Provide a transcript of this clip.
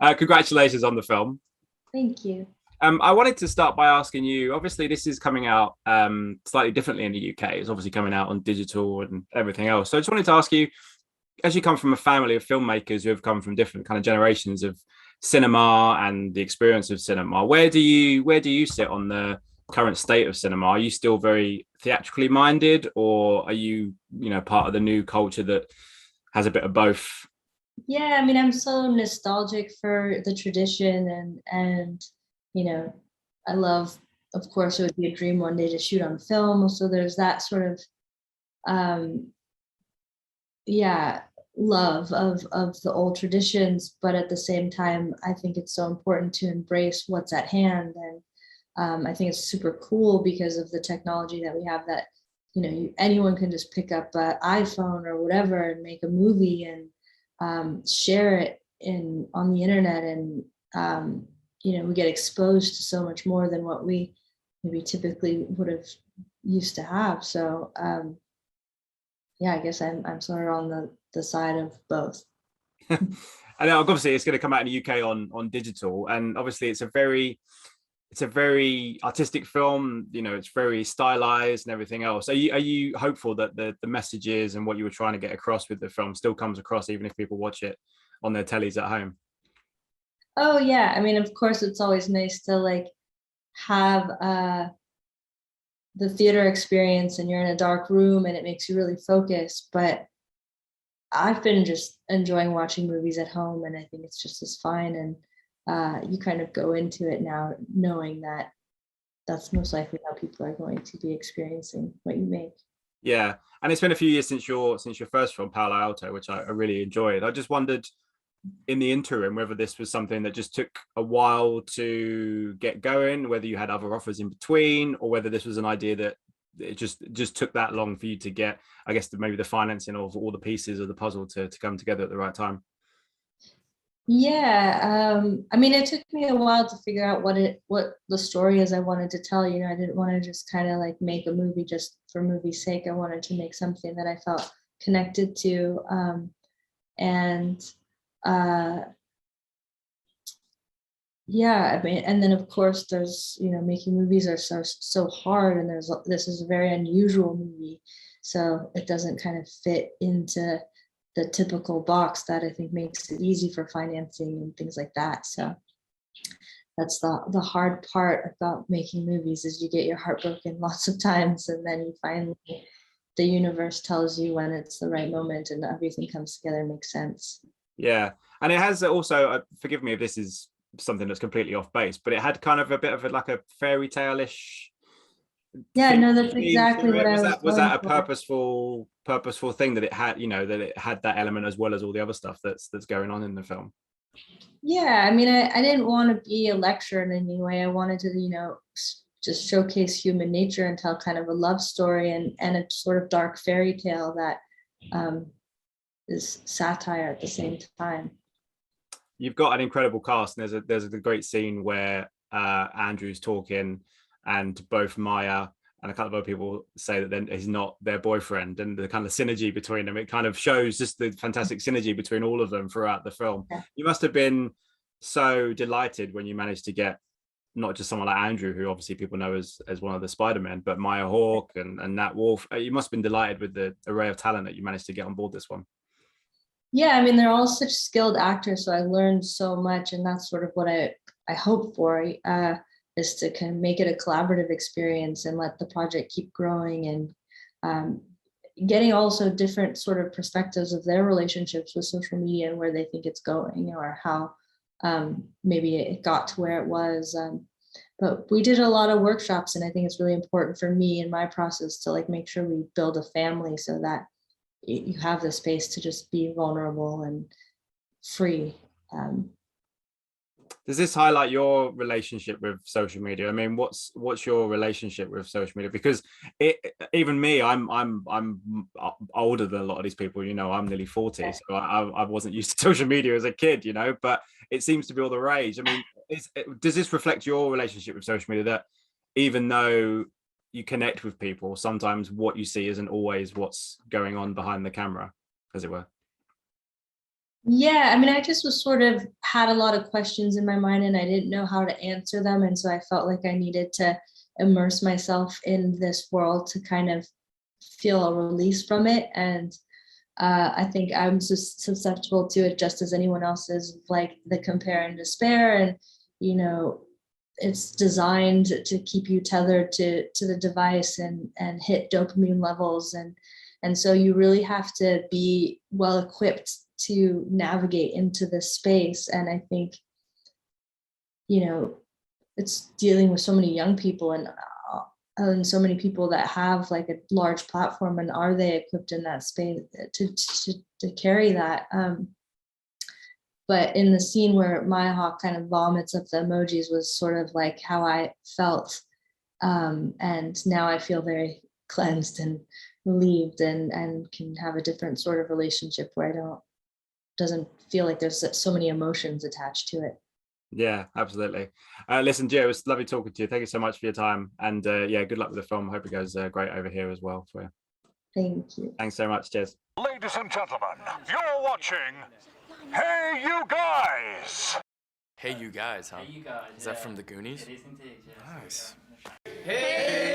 Congratulations on the film. Thank you. I wanted to start by asking you, obviously this is coming out slightly differently in the UK. It's obviously coming out on digital and everything else. So I just wanted to ask you, as you come from a family of filmmakers who have come from different kind of generations of cinema and the experience of cinema, where do you sit on the current state of cinema? Are you still very theatrically minded, or are you part of the new culture that has a bit of both? Yeah, I mean, I'm so nostalgic for the tradition and you know, I love, of course, it would be a dream one day to shoot on film. So there's that sort of um yeah, love of the old traditions, but at the same time, I think it's so important to embrace what's at hand. And I think it's super cool because of the technology that we have that, anyone can just pick up an iPhone or whatever and make a movie and share it in on the internet. And we get exposed to so much more than what we maybe typically would have used to have. So yeah, I guess I'm sort of on the side of both. And obviously it's going to come out in the UK on digital, and obviously it's a very artistic film. It's very stylized and everything else. Are you hopeful that the messages and what you were trying to get across with the film still comes across, even if people watch it on their tellies at home? Oh yeah, I mean, of course, it's always nice to like have the theater experience and you're in a dark room and it makes you really focus. But I've been just enjoying watching movies at home, and I think it's just as fine. And you kind of go into it now knowing that that's most likely how people are going to be experiencing what you make. Yeah, and it's been a few years since your first film, Palo Alto, which I really enjoyed. I just wondered, in the interim, whether this was something that just took a while to get going, whether you had other offers in between, or whether this was an idea that it just took that long for you to get, I guess, maybe the financing of all the pieces of the puzzle to come together at the right time. Yeah, I mean, it took me a while to figure out what the story is I wanted to tell. I didn't want to just kind of like make a movie just for movie's sake. I wanted to make something that I felt connected to, and uh, yeah, I mean, and then of course there's making movies are so hard, and this is a very unusual movie, so it doesn't kind of fit into the typical box that I think makes it easy for financing and things like that. So that's the hard part about making movies, is you get your heart broken lots of times, and then you finally, the universe tells you when it's the right moment and everything comes together and makes sense. Yeah, and it has also, forgive me if this is something that's completely off base, but it had kind of a bit of like a fairy tale-ish Yeah, no, that's theme exactly to what it. I Was was that going a for. purposeful thing, that it had, that it had that element as well as all the other stuff that's going on in the film? Yeah, I mean, I didn't want to be a lecturer in any way. I wanted to, just showcase human nature and tell kind of a love story and a sort of dark fairy tale that um, is satire at the same time. You've got an incredible cast, and there's a great scene where Andrew's talking, and both Maya and a couple of other people say that then he's not their boyfriend, and the kind of synergy between them, it kind of shows just the fantastic synergy between all of them throughout the film. Yeah. You must have been so delighted when you managed to get not just someone like Andrew, who obviously people know as one of the Spider-Men, but Maya Hawke and Nat Wolff. You must have been delighted with the array of talent that you managed to get on board this one. Yeah, I mean, they're all such skilled actors, so I learned so much, and that's sort of what I hope for, is to kind of make it a collaborative experience and let the project keep growing, and um, getting also different sort of perspectives of their relationships with social media and where they think it's going, or how maybe it got to where it was. But we did a lot of workshops, and I think it's really important for me in my process to like make sure we build a family so that you have the space to just be vulnerable and free. Um, Does this highlight your relationship with social media? I mean, what's your relationship with social media? Because it, even me, I'm older than a lot of these people. I'm nearly 40, so I wasn't used to social media as a kid. But it seems to be all the rage. I mean, does this reflect your relationship with social media, that even though you connect with people, sometimes what you see isn't always what's going on behind the camera, as it were? Yeah, I mean, I just was sort of had a lot of questions in my mind and I didn't know how to answer them. And so I felt like I needed to immerse myself in this world to kind of feel a release from it. And I think I'm just susceptible to it just as anyone else is, like the compare and despair. And, you know, it's designed to keep you tethered to the device and hit dopamine levels. And so you really have to be well equipped to navigate into this space. And I think, you know, it's dealing with so many young people and so many people that have like a large platform, and are they equipped in that space to carry that? But in the scene where Maya Hawke kind of vomits up the emojis was sort of like how I felt. And now I feel very cleansed and relieved, and can have a different sort of relationship where I doesn't feel like there's so many emotions attached to it. Yeah, absolutely. Listen, Gia, it was lovely talking to you. Thank you so much for your time. And yeah, good luck with the film. I hope it goes great over here as well for you. Thank you. Thanks so much. Cheers. Ladies and gentlemen, you're watching Hey You Guys! Hey, you guys, huh? Hey, you guys. Is that from the Goonies? It is indeed, yes. Nice. Hey,